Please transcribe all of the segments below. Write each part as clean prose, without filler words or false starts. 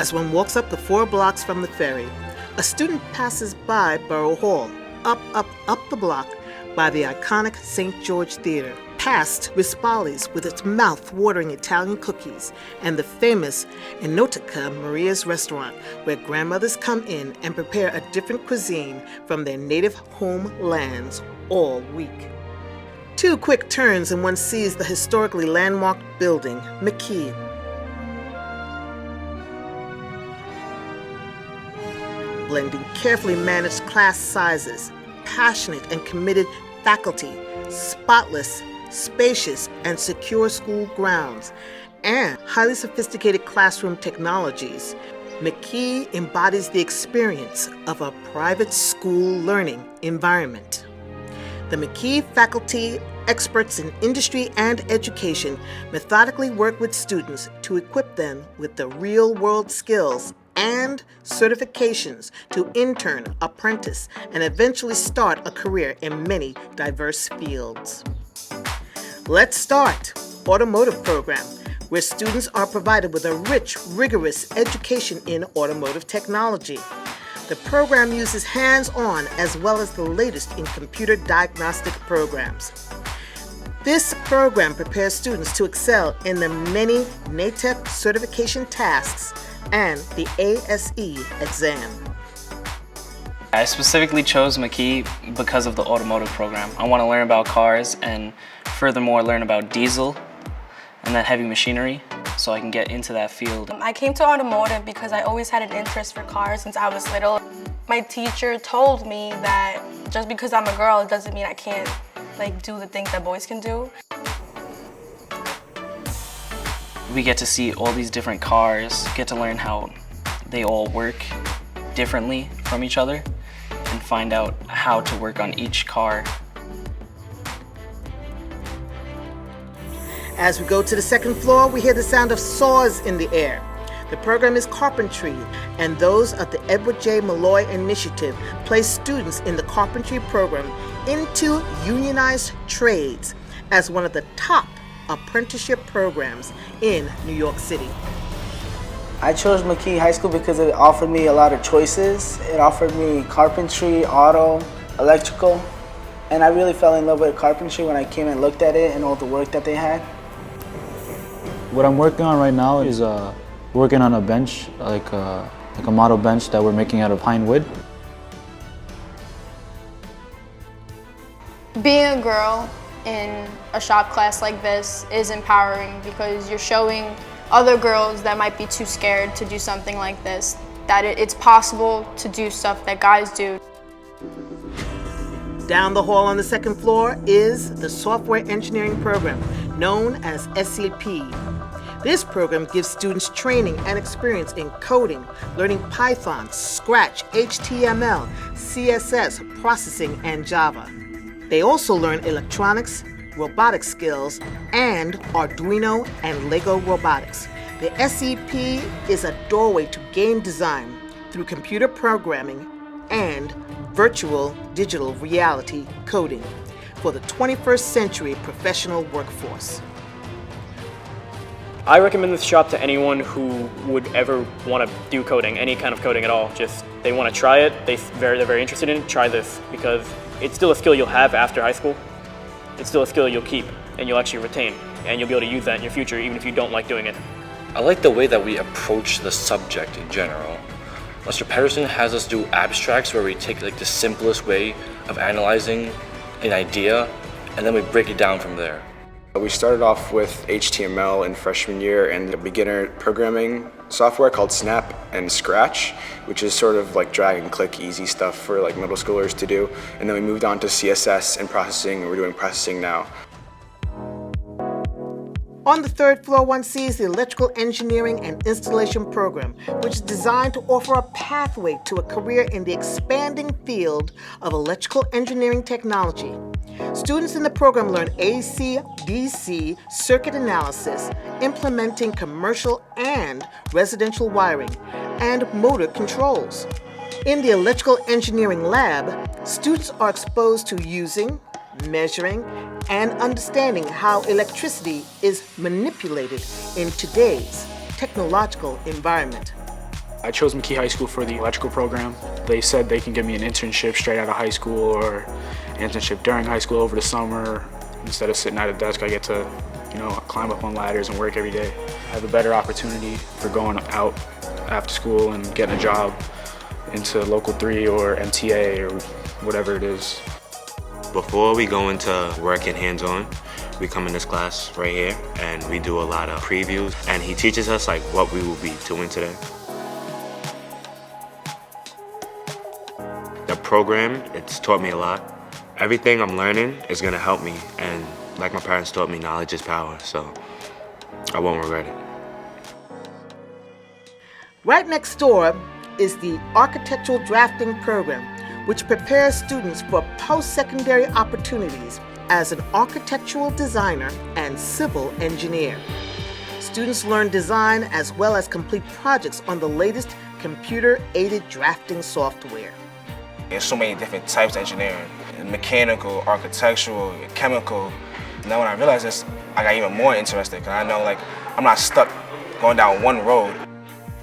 As one walks up the 4 blocks from the ferry, a student passes by Borough Hall, up the block by the iconic St. George Theater, past Rispoli's with its mouth-watering Italian cookies, and the famous Enoteca Maria's restaurant, where grandmothers come in and prepare a different cuisine from their native homelands all week. 2 quick turns and one sees the historically landmarked building, McKee. Blending carefully managed class sizes, passionate and committed faculty, spotless, spacious, and secure school grounds, and highly sophisticated classroom technologies, McKee embodies the experience of a private school learning environment. The McKee faculty, experts in industry and education, methodically work with students to equip them with the real-world skills and certifications to intern, apprentice, and eventually start a career in many diverse fields. Let's start Automotive Program, where students are provided with a rich, rigorous education in automotive technology. The program uses hands-on as well as the latest in computer diagnostic programs. This program prepares students to excel in the many NATEP certification tasks and the ASE exam. I specifically chose McKee because of the automotive program. I want to learn about cars and furthermore learn about diesel and then heavy machinery so I can get into that field. I came to automotive because I always had an interest for cars since I was little. My teacher told me that just because I'm a girl, it doesn't mean I can't do the things that boys can do. We get to see all these different cars, get to learn how they all work differently from each other, and find out how to work on each car. As we go to the second floor, we hear the sound of saws in the air. The program is carpentry, and those of the Edward J. Malloy Initiative place students in the carpentry program into unionized trades as one of the top apprenticeship programs in New York City. I chose McKee High School because it offered me a lot of choices. It offered me carpentry, auto, electrical, and I really fell in love with carpentry when I came and looked at it and all the work that they had. What I'm working on right now is working on a bench, like a model bench that we're making out of pine wood. Being a girl in a shop class like this is empowering because you're showing other girls that might be too scared to do something like this that it's possible to do stuff that guys do. Down the hall on the second floor is the software engineering program known as SEP. This program gives students training and experience in coding, learning Python, Scratch, HTML, CSS, processing, and Java. They also learn electronics, robotics skills, and Arduino and Lego robotics. The SEP is a doorway to game design through computer programming and virtual digital reality coding for the 21st century professional workforce. I recommend this shop to anyone who would ever want to do coding, any kind of coding at all. Just they want to try it, they're very interested in it, try this because it's still a skill you'll have after high school. It's still a skill you'll keep and you'll actually retain, and you'll be able to use that in your future even if you don't like doing it. I like the way that we approach the subject in general. Mr. Patterson has us do abstracts where we take the simplest way of analyzing an idea and then we break it down from there. We started off with HTML in freshman year and a beginner programming software called Snap and Scratch, which is sort of like drag and click easy stuff for middle schoolers to do. And then we moved on to CSS and processing, and we're doing processing now. On the third floor, one sees the Electrical Engineering and Installation program, which is designed to offer a pathway to a career in the expanding field of electrical engineering technology. Students in the program learn AC, DC, circuit analysis, implementing commercial and residential wiring, and motor controls. In the Electrical Engineering Lab, students are exposed to using, measuring, and understanding how electricity is manipulated in today's technological environment. I chose McKee High School for the electrical program. They said they can give me an internship straight out of high school or an internship during high school over the summer. Instead of sitting at a desk, I get to, climb up on ladders and work every day. I have a better opportunity for going out after school and getting a job into Local 3 or MTA or whatever it is. Before we go into working hands-on, we come in this class right here and we do a lot of previews, and he teaches us like what we will be doing today. The program, it's taught me a lot. Everything I'm learning is gonna help me, and like my parents taught me, knowledge is power, so I won't regret it. Right next door is the Architectural Drafting Program, which prepares students for post-secondary opportunities as an architectural designer and civil engineer. Students learn design as well as complete projects on the latest computer-aided drafting software. There's so many different types of engineering, mechanical, architectural, chemical. Now when I realized this, I got even more interested because I know I'm not stuck going down one road.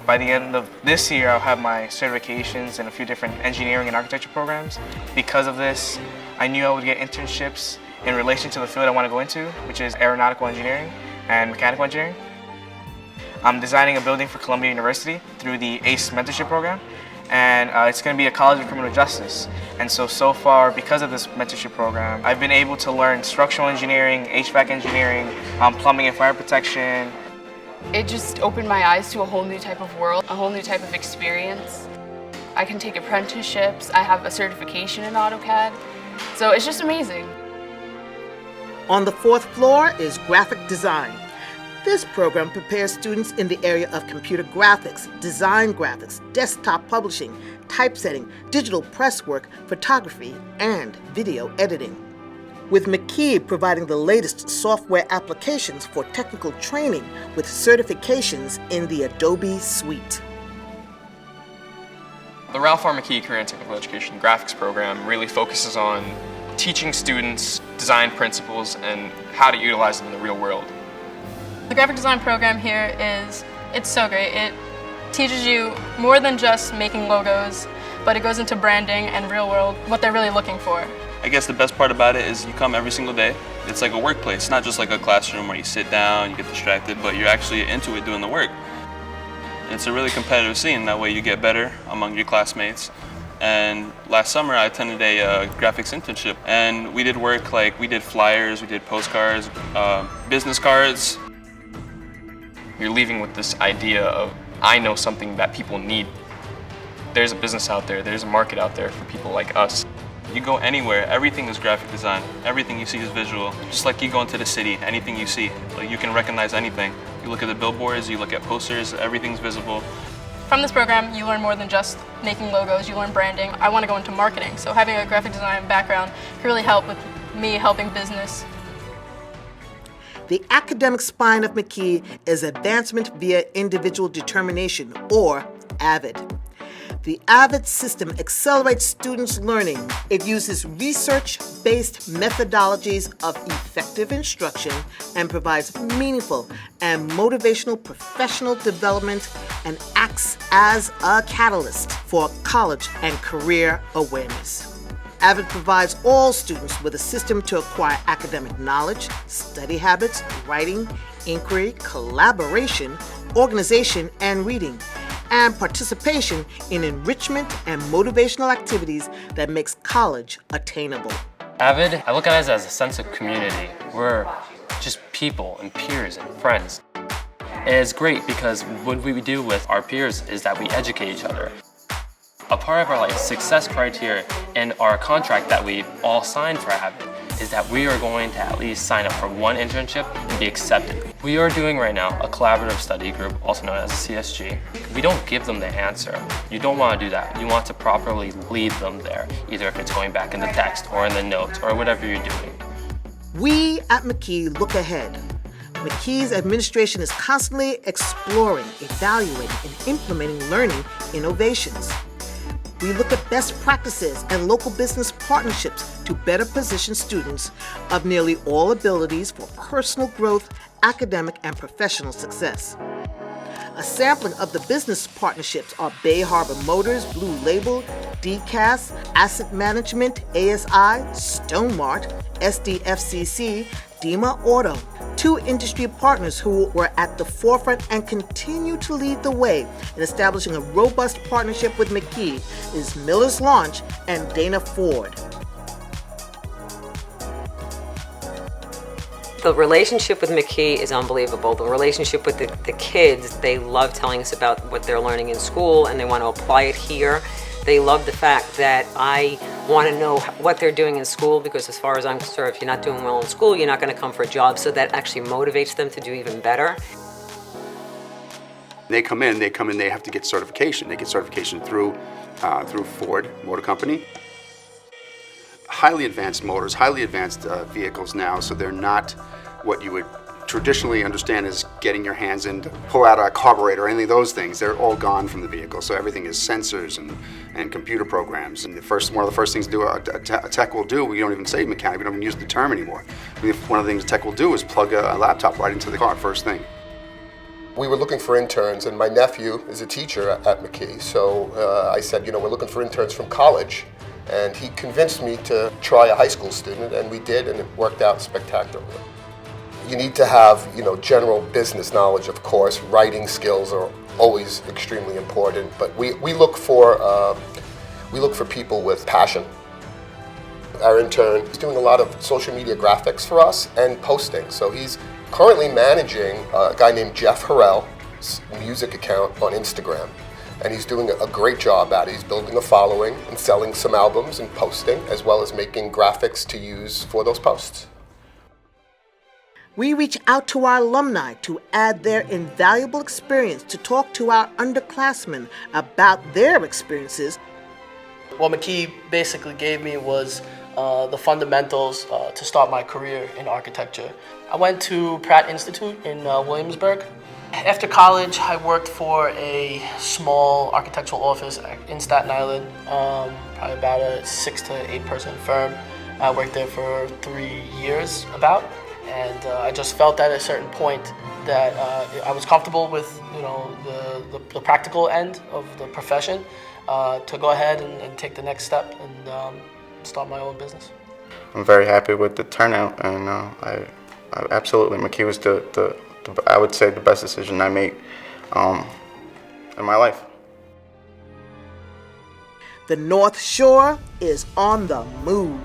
By the end of this year, I'll have my certifications in a few different engineering and architecture programs. Because of this, I knew I would get internships in relation to the field I want to go into, which is aeronautical engineering and mechanical engineering. I'm designing a building for Columbia University through the ACE mentorship program, and it's going to be a college of criminal justice. And so far, because of this mentorship program, I've been able to learn structural engineering, HVAC engineering, plumbing and fire protection. It just opened my eyes to a whole new type of world, a whole new type of experience. I can take apprenticeships, I have a certification in AutoCAD, so it's just amazing. On the 4th floor is graphic design. This program prepares students in the area of computer graphics, design graphics, desktop publishing, typesetting, digital press work, photography, and video editing. With McKee providing the latest software applications for technical training with certifications in the Adobe suite. The Ralph R. McKee Career and Technical Education Graphics Program really focuses on teaching students design principles and how to utilize them in the real world. The graphic design program here it's so great. It teaches you more than just making logos, but it goes into branding and real world, what they're really looking for. I guess the best part about it is you come every single day. It's like a workplace, not just like a classroom where you sit down, you get distracted, but you're actually into it doing the work. And it's a really competitive scene. That way you get better among your classmates. And last summer I attended a graphics internship, and we did work like we did flyers, we did postcards, business cards. You're leaving with this idea of, I know something that people need. There's a business out there, there's a market out there for people like us. You go anywhere, everything is graphic design. Everything you see is visual. Just like you go into the city, anything you see, like you can recognize anything. You look at the billboards, you look at posters, everything's visible. From this program, you learn more than just making logos, you learn branding. I want to go into marketing, so having a graphic design background can really help with me helping business. The academic spine of McKee is Advancement via Individual Determination, or AVID. The AVID system accelerates students' learning. It uses research-based methodologies of effective instruction and provides meaningful and motivational professional development and acts as a catalyst for college and career awareness. AVID provides all students with a system to acquire academic knowledge, study habits, writing, inquiry, collaboration, organization, and reading, and participation in enrichment and motivational activities that makes college attainable. AVID, I look at it as a sense of community. We're just people and peers and friends. And it's great because what we do with our peers is that we educate each other. A part of our success criteria in our contract that we all signed for AVID is that we are going to at least sign up for one internship and be accepted. We are doing right now a collaborative study group, also known as a CSG. We don't give them the answer. You don't want to do that. You want to properly lead them there, either if it's going back in the text or in the notes or whatever you're doing. We at McKee look ahead. McKee's administration is constantly exploring, evaluating, and implementing learning innovations. We look at best practices and local business partnerships to better position students of nearly all abilities for personal growth, academic, and professional success. A sampling of the business partnerships are Bay Harbor Motors, Blue Label, DCAS, Asset Management, ASI, Stonmart, SDFCC, Dima Auto. Two industry partners who were at the forefront and continue to lead the way in establishing a robust partnership with McKee is Miller's Launch and Dana Ford. The relationship with McKee is unbelievable. The relationship with the kids, they love telling us about what they're learning in school and they want to apply it here. They love the fact that I want to know what they're doing in school, because as far as I'm concerned, if you're not doing well in school, you're not going to come for a job, so that actually motivates them to do even better. They come in, they have to get certification. They get certification through Ford Motor Company. Highly advanced motors, highly advanced vehicles now, so they're not what you would traditionally understand as getting your hands in to pull out a carburetor or any of those things. They're all gone from the vehicle, so everything is sensors and computer programs. And one of the first things a tech will do, we don't even say mechanic, we don't even use the term anymore. One of the things a tech will do is plug a laptop right into the car first thing. We were looking for interns, and my nephew is a teacher at McKee, so I said, we're looking for interns from college. And he convinced me to try a high school student, and we did, and it worked out spectacularly. You need to have, general business knowledge, of course. Writing skills are always extremely important, but we look for people with passion. Our intern is doing a lot of social media graphics for us and posting. So he's currently managing a guy named Jeff Harrell's music account on Instagram. And he's doing a great job at it. He's building a following and selling some albums and posting, as well as making graphics to use for those posts. We reach out to our alumni to add their invaluable experience to talk to our underclassmen about their experiences. What McKee basically gave me was the fundamentals to start my career in architecture. I went to Pratt Institute in Williamsburg. After college, I worked for a small architectural office in Staten Island, probably about a 6 to 8 person firm. I worked there for 3 years and I just felt at a certain point that I was comfortable with the practical end of the profession to go ahead and take the next step and start my own business. I'm very happy with the turnout, and I absolutely, McKee was I would say the best decision I made in my life. The North Shore is on the move.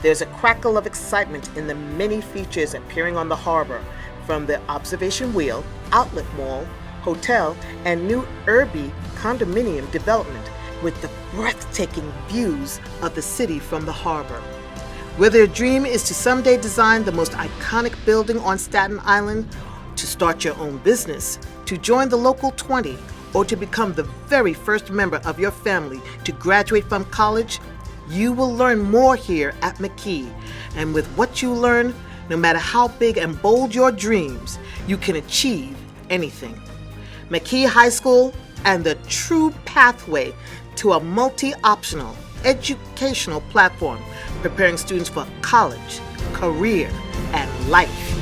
There's a crackle of excitement in the many features appearing on the harbor, from the observation wheel, outlet mall, hotel, and new Irby condominium development with the breathtaking views of the city from the harbor. Whether your dream is to someday design the most iconic building on Staten Island, to start your own business, to join the local 20, or to become the very first member of your family to graduate from college, you will learn more here at McKee. And with what you learn, no matter how big and bold your dreams, you can achieve anything. McKee High School, and the true pathway to a multi-optional educational platform preparing students for college, career, and life.